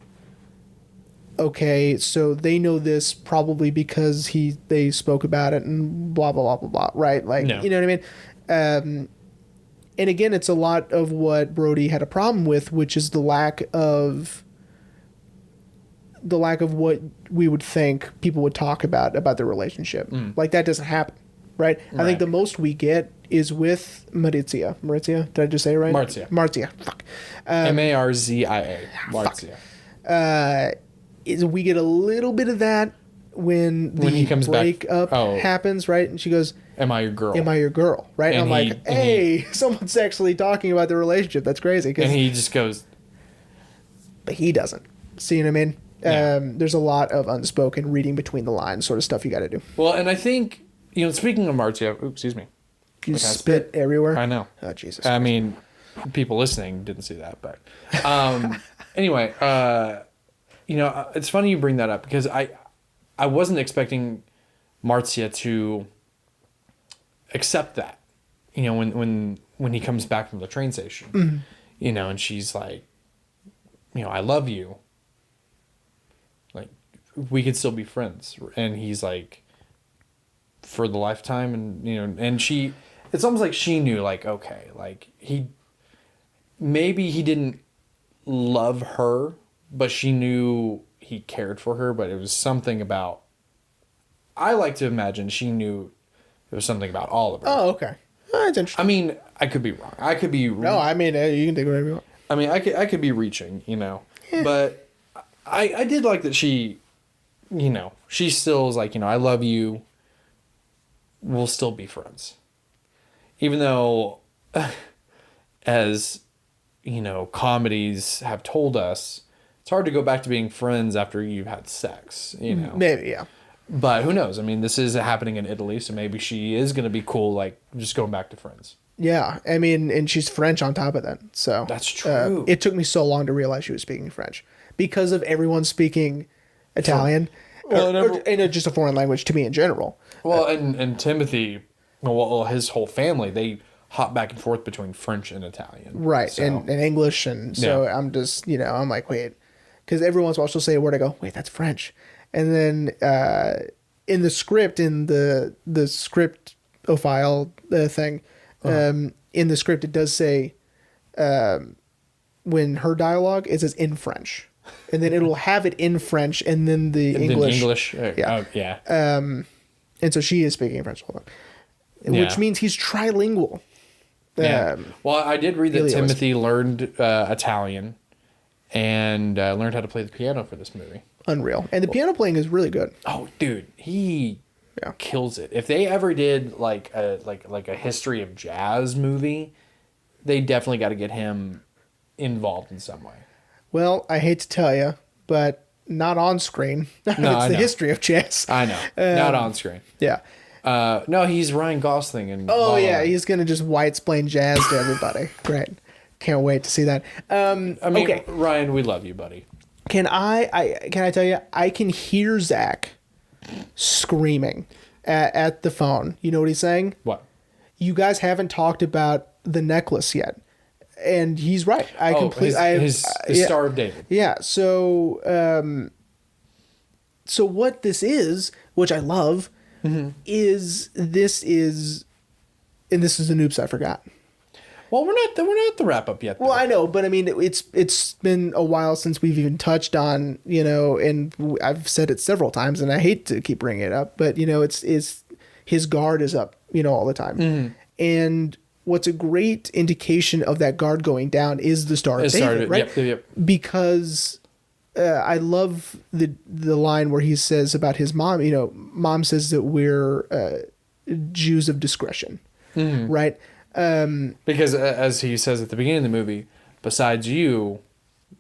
okay, so they know this probably because they spoke about it and blah blah blah blah blah, right? Like, No. you know what I mean? And again, it's a lot of what Brody had a problem with, which is the lack of what we would think people would talk about their relationship. Like, that doesn't happen, right? I think the most we get is with Marzia. Marzia? Did I just say it right? Marzia. Fuck. Marzia. Marzia. We get a little bit of that when he comes breakup happens, right? And she goes, "Am I your girl? Am I your girl?" Right? And I'm like, hey, someone's actually talking about their relationship. That's crazy. And he just goes, but he doesn't. See what I mean? Yeah. There's a lot of unspoken reading between the lines sort of stuff you got to do. Well, and I think, speaking of Marzia, excuse me. You spit everywhere? I know. Oh, Jesus. I mean, people listening didn't see that, but anyway, it's funny you bring that up, because I wasn't expecting Marzia to accept that, when he comes back from the train station, and she's like, I love you. Like, we could still be friends. And he's like, for the lifetime. And, and it's almost like she knew, like, okay, like, maybe he didn't love her, but she knew he cared for her. But it was something about, I like to imagine she knew it was something about Oliver. Oh, okay. Oh, that's interesting. I mean, I could be wrong. No, I mean, you can take whatever you want. I mean, I could be reaching, but I did like that she, she still is like, I love you. We'll still be friends. Even though, as, comedies have told us, it's hard to go back to being friends after you've had sex, Maybe, yeah. But who knows? I mean, this is happening in Italy, so maybe she is going to be cool, like, just going back to friends. Yeah, I mean, and she's French on top of that, so... That's true. It took me so long to realize she was speaking French. Because of everyone speaking Italian, and just a foreign language to me in general. Well, and Timothy, his whole family, they hop back and forth between French and Italian. Right, so. and English, and so yeah. I'm just, I'm like, wait. Because every once in a while she'll say a word, I go, wait, that's French. And then in the script, in the script-o-file thing, in the script it does say, when her dialogue, it says in French. And then it'll have it in French, and then the English. Yeah. Yeah. And so she is speaking French, which means he's trilingual. Yeah. Well, I did read that Timothy learned Italian and learned how to play the piano for this movie. Unreal. And the piano playing is really good. Oh, dude, he kills it. If they ever did like a history of jazz movie, they definitely got to get him involved in some way. Well, I hate to tell you, but not on screen. No, it's the history of jazz. I know. Not on screen. Yeah. No, he's Ryan Gosling. And yeah, he's going to just white-splain jazz to everybody. Great. Can't wait to see that. I mean, okay. Ryan, we love you, buddy. Can I tell you, I can hear Zach screaming at the phone. You know what he's saying? What? You guys haven't talked about the necklace yet. And he's right. His Star of David. Yeah. So, so what this is, which I love, is and this is the noops I forgot. Well, we're not at the wrap up yet. Though. Well, I know, but I mean, it's been a while since we've even touched on, and I've said it several times, and I hate to keep bringing it up, but it's his guard is up, all the time, and what's a great indication of that guard going down is the Star of David, right? Yep. Because I love the line where he says about his mom. You know, mom says that we're Jews of discretion, right? Because as he says at the beginning of the movie, besides you,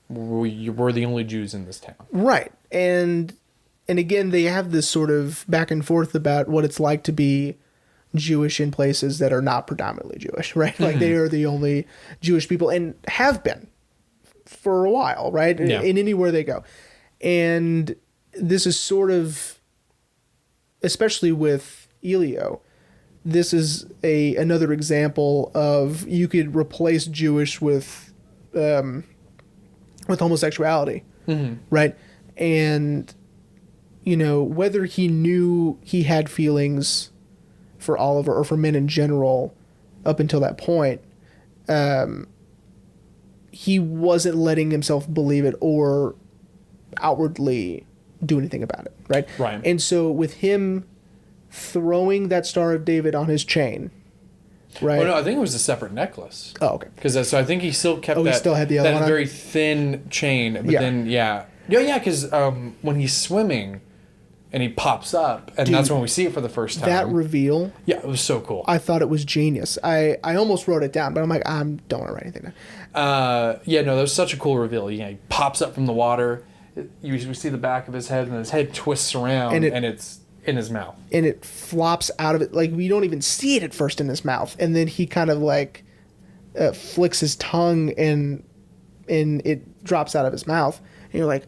we're the only Jews in this town. Right. And again, they have this sort of back and forth about what it's like to be Jewish in places that are not predominantly Jewish, right? Like they are the only Jewish people and have been for a while, right? Yeah. In anywhere they go. And this is sort of, especially with Elio, this is another example of you could replace Jewish with homosexuality, right? And, you know, whether he knew he had feelings for Oliver or for men in general up until that point, he wasn't letting himself believe it or outwardly do anything about it, right? Right. And so with him throwing that Star of David on his chain, right? Well, no, I think it was a separate necklace. Oh, okay. Because so I think he still kept he that. still had the other that one on? very thin chain. But Yeah. then because when he's swimming, and he pops up, and Dude, that's when we see it for the first time. That reveal, yeah, it was so cool. I thought it was genius. I almost wrote it down, but I'm like, I don't want to write anything down. That was such a cool reveal. Yeah, he pops up from the water. We see the back of his head, and his head twists around, and it's in his mouth. And it flops out of it. Like, we don't even see it at first in his mouth. And then he kind of like flicks his tongue, and it drops out of his mouth. And you're like,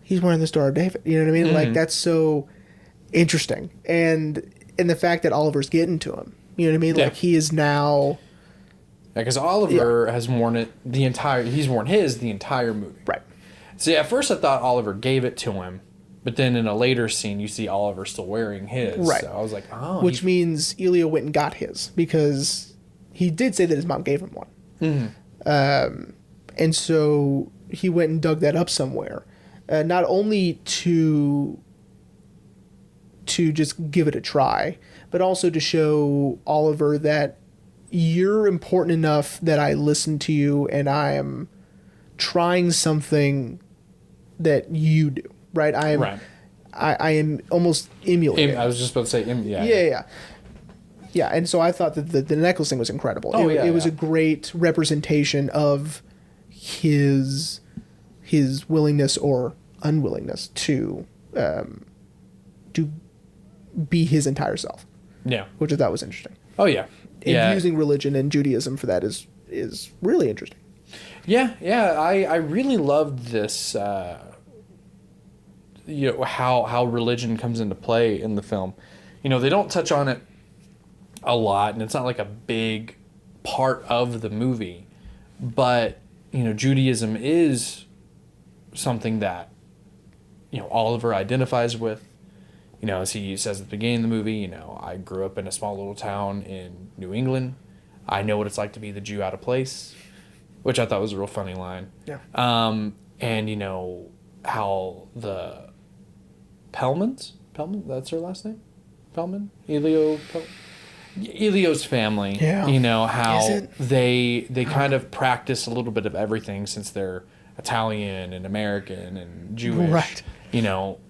he's wearing the Star of David. You know what I mean? Like, that's so interesting. And the fact that Oliver's getting to him. You know what I mean? Yeah. Like, he is now... Yeah, because Oliver has worn it he's worn his the entire movie. Right. See, at first I thought Oliver gave it to him, but then in a later scene you see Oliver still wearing his. Right. So I was like, oh. Which means Elio went and got his, because he did say that his mom gave him one. And so he went and dug that up somewhere. Not only to just give it a try, but also to show Oliver that you're important enough that I listen to you and I am trying something that you do, right? Right. I am almost emulating. I was just about to say, Yeah, and so I thought that the necklace thing was incredible. Oh, It was a great representation of his willingness or unwillingness to be his entire self. Yeah. Which I thought was interesting. Oh, yeah. And using religion and Judaism for that is really interesting. Yeah. I really loved this, how religion comes into play in the film. You know, they don't touch on it a lot, and it's not like a big part of the movie, but, Judaism is something that, Oliver identifies with. As he says at the beginning of the movie, I grew up in a small little town in New England. I know what it's like to be the Jew out of place, which I thought was a real funny line. Yeah. And how the Pellmans, that's her last name? Pellman? Elio's family. Yeah. How Is it? they kind of practice a little bit of everything, since they're Italian and American and Jewish. Right.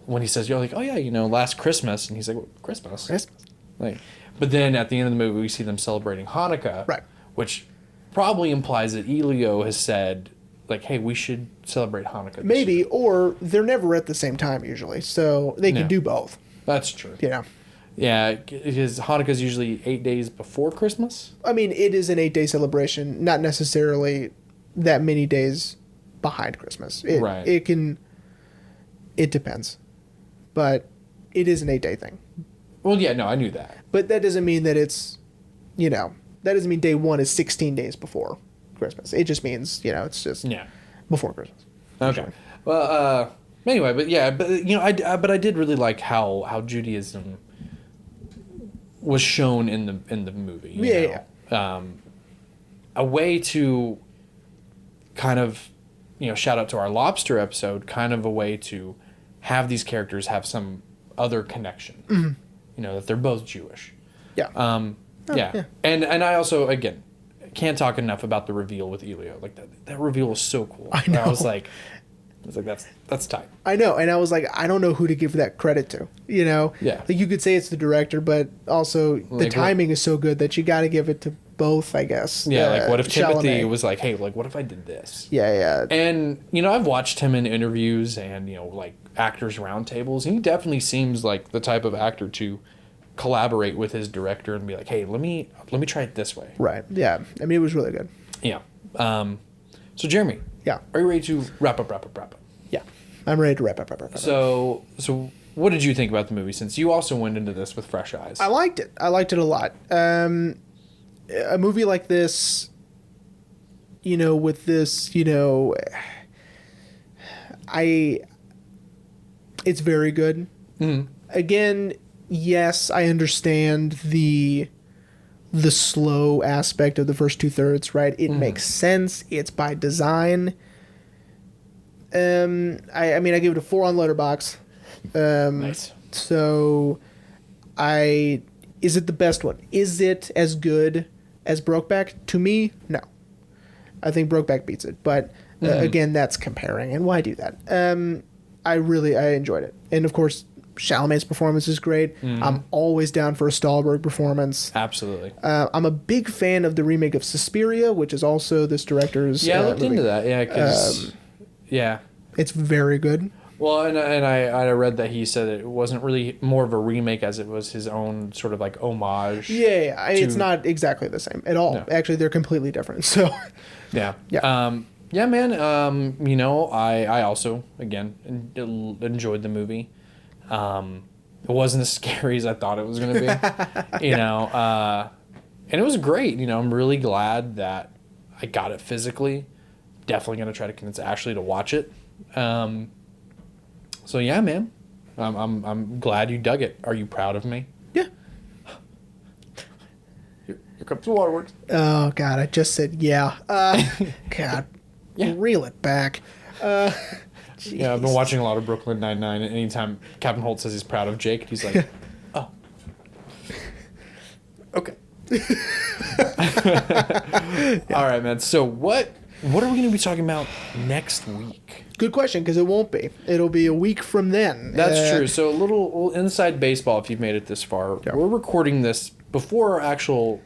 When he says, you're like, oh yeah, last Christmas, and he's like, Christmas. Christmas. Like, but then at the end of the movie, we see them celebrating Hanukkah, Right. which probably implies that Elio has said, like, hey, we should celebrate Hanukkah. Maybe, year. or they're never at the same time usually, so they can Yeah. do both. That's true. Yeah, because Hanukkah's usually 8 days before Christmas. I mean, it is an 8-day celebration, not necessarily that many days behind Christmas. Right. It depends, but it is an 8-day thing. Well, yeah, no, I knew that. But that doesn't mean that it's, that doesn't mean day one is 16 days before Christmas. It just means, it's just before Christmas. Okay. Sure. Well, anyway, but I did really like how Judaism was shown in the movie. You know? A way to kind of, shout out to our lobster episode, kind of a way to have these characters have some other connection. That they're both Jewish. Yeah. Yeah. And I also, again, can't talk enough about the reveal with Elio. Like that reveal was so cool. I know. I was like that's tight. I know, and I was like, I don't know who to give that credit to. You know, Yeah. Like you could say it's the director, but also the Like, timing is so good that you got to give it to both, I guess. Yeah, like what if Timothy Chalamet. was like, hey, like what if I did this? Yeah. And I've watched him in interviews and like actors roundtables, and he definitely seems like the type of actor to collaborate with his director and be like, hey, let me try it this way. Right. Yeah. I mean, it was really good. Yeah. So Jeremy, Yeah. are you ready to wrap up? Yeah. I'm ready to wrap up. So what did you think about the movie? Since you also went into this with fresh eyes. I liked it. I liked it a lot. A movie like this, with this, it's very good. Mhm. Again, yes, I understand the slow aspect of the first 2/3, right? It makes sense. It's by design. I mean, I give it a 4 on Letterboxd. Nice. So, is it the best one? Is it as good as Brokeback? To me, no. I think Brokeback beats it, but again, that's comparing, and why do that? I enjoyed it, and of course, Chalamet's performance is great. I'm always down for a Stahlberg performance. Absolutely. I'm a big fan of the remake of Suspiria, which is also this director's. Yeah, I looked movie. into that. Yeah, because yeah. It's very good. Well, and I read that he said it wasn't really more of a remake as it was his own sort of like homage. Yeah, it's not exactly the same at all. No. Actually, they're completely different. So, Yeah. Yeah. Yeah, man. I also again enjoyed the movie. It wasn't as scary as I thought it was going to be. And it was great. I'm really glad that I got it physically. Definitely going to try to convince Ashley to watch it. So yeah, man. I'm glad you dug it. Are you proud of me? yeah. Here comes the waterworks. Oh, God, I just said yeah. God, Yeah. reel it back. Yeah, I've been Jeez. watching a lot of Brooklyn Nine-Nine, and anytime Captain Holt says he's proud of Jake, he's like, oh. Okay. All right, man. So what are we going to be talking about next week? Good question, because it won't be. It'll be a week from then. That's true. So a little inside baseball if you've made it this far. Yeah. We're recording this before our actual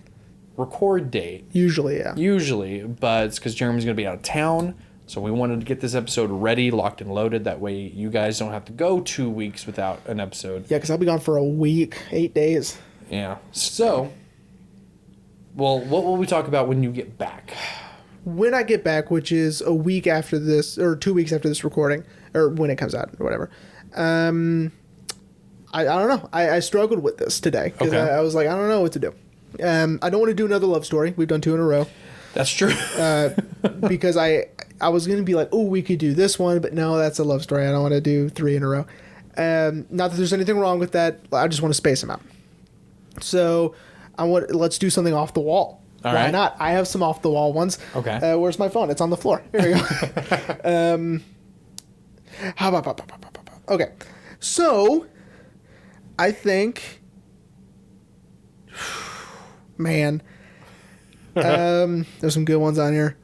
record date. Usually, yeah. Usually, but it's because Jeremy's going to be out of town. So we wanted to get this episode ready, locked and loaded. That way you guys don't have to go 2 weeks without an episode. Yeah, because I'll be gone for a week, 8 days. Yeah. So, well, what will we talk about when you get back? When I get back, which is a week after this, or 2 weeks after this recording, or when it comes out, or whatever. I don't know. I struggled with this today because Okay. I was like, I don't know what to do. I don't want to do another love story. We've done 2 in a row. That's true. Because I was going to be like, oh, we could do this one, but no, that's a love story. I don't want to do 3 in a row. Not that there's anything wrong with that. I just want to space them out. So let's do something off the wall. All Why right. not? I have some off the wall ones. Okay. Where's my phone? It's on the floor. Here we go. How about? Okay. So, I think, man, there's some good ones on here.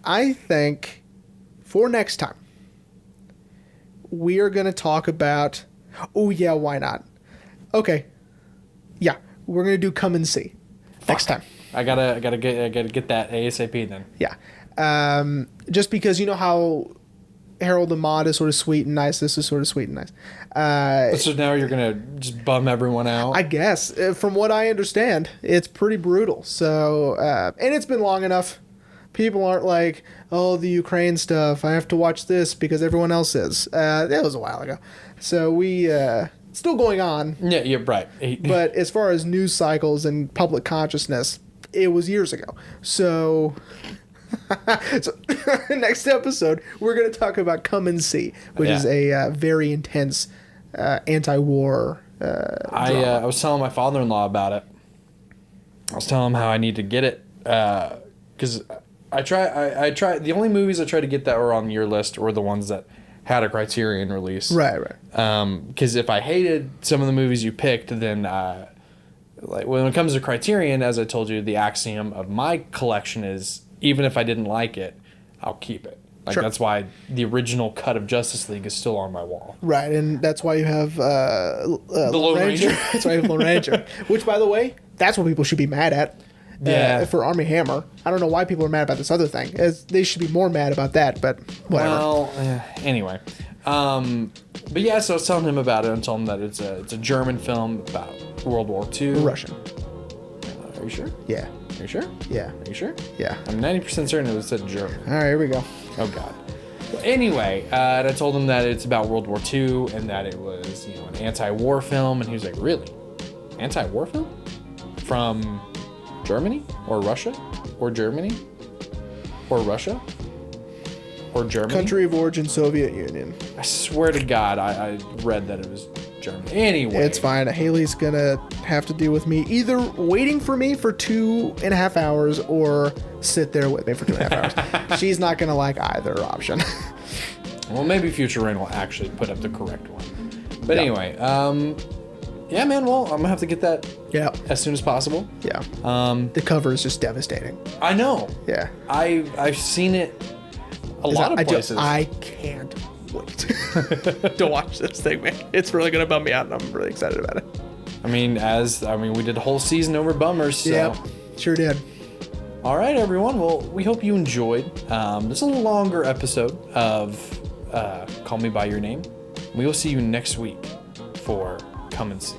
I think for next time, we are going to talk about, oh yeah, why not? Okay. Yeah, we're going to do Come and See next time. I gotta get that ASAP then. Yeah. Just because you know how Harold and Maude is sort of sweet and nice, this is sort of sweet and nice. So now you're gonna just bum everyone out. I guess, from what I understand, it's pretty brutal. So, and it's been long enough. People aren't like, oh, the Ukraine stuff, I have to watch this because everyone else is. That was a while ago. So it's still going on. Yeah, you're right. But as far as news cycles and public consciousness, it was years ago. So, next episode, we're going to talk about Come and See, which is a very intense anti-war drama. I was telling my father-in-law about it. I was telling him how I need to get it because I try. The only movies I tried to get that were on your list were the ones that had a Criterion release. Right. Because if I hated some of the movies you picked, then like when it comes to Criterion, as I told you, the axiom of my collection is even if I didn't like it, I'll keep it. Like Sure. that's why the original cut of Justice League is still on my wall. Right, and that's why you have The Lone Ranger. That's why you have Lone Ranger. Which, by the way, that's what people should be mad at. Yeah. For Army Hammer. I don't know why people are mad about this other thing. They should be more mad about that, but whatever. Well, anyway. But yeah, so I was telling him about it and told him that it's a German film about World War II. Russian. Are you sure? Yeah. Are you sure? Yeah. Are you sure? Yeah. I'm 90% certain it was said German. All right, here we go. Oh God. Well, anyway, and I told him that it's about World War II and that it was, an anti-war film, and he was like, "Really? Anti-war film? From Germany or Russia or Germany or Russia or Germany?" Country of origin, Soviet Union. I swear to God, I read that it was Germany. Anyway, It's fine. Haley's gonna have to deal with me either waiting for me for 2.5 hours or sit there with me for 2.5 hours. She's not gonna like either option. Well, maybe Future Rain will actually put up the correct one. But Yeah. anyway, yeah, man. Well, I'm gonna have to get that Yeah. as soon as possible. Yeah. The cover is just devastating. I know. Yeah. I've seen it a lot of places. I can't wait to watch this thing, man. It's really gonna bum me out, and I'm really excited about it. I mean, we did a whole season over bummers. So. Yep, sure did. All right, everyone. Well, we hope you enjoyed this a little longer episode of Call Me by Your Name. We will see you next week for Come and See.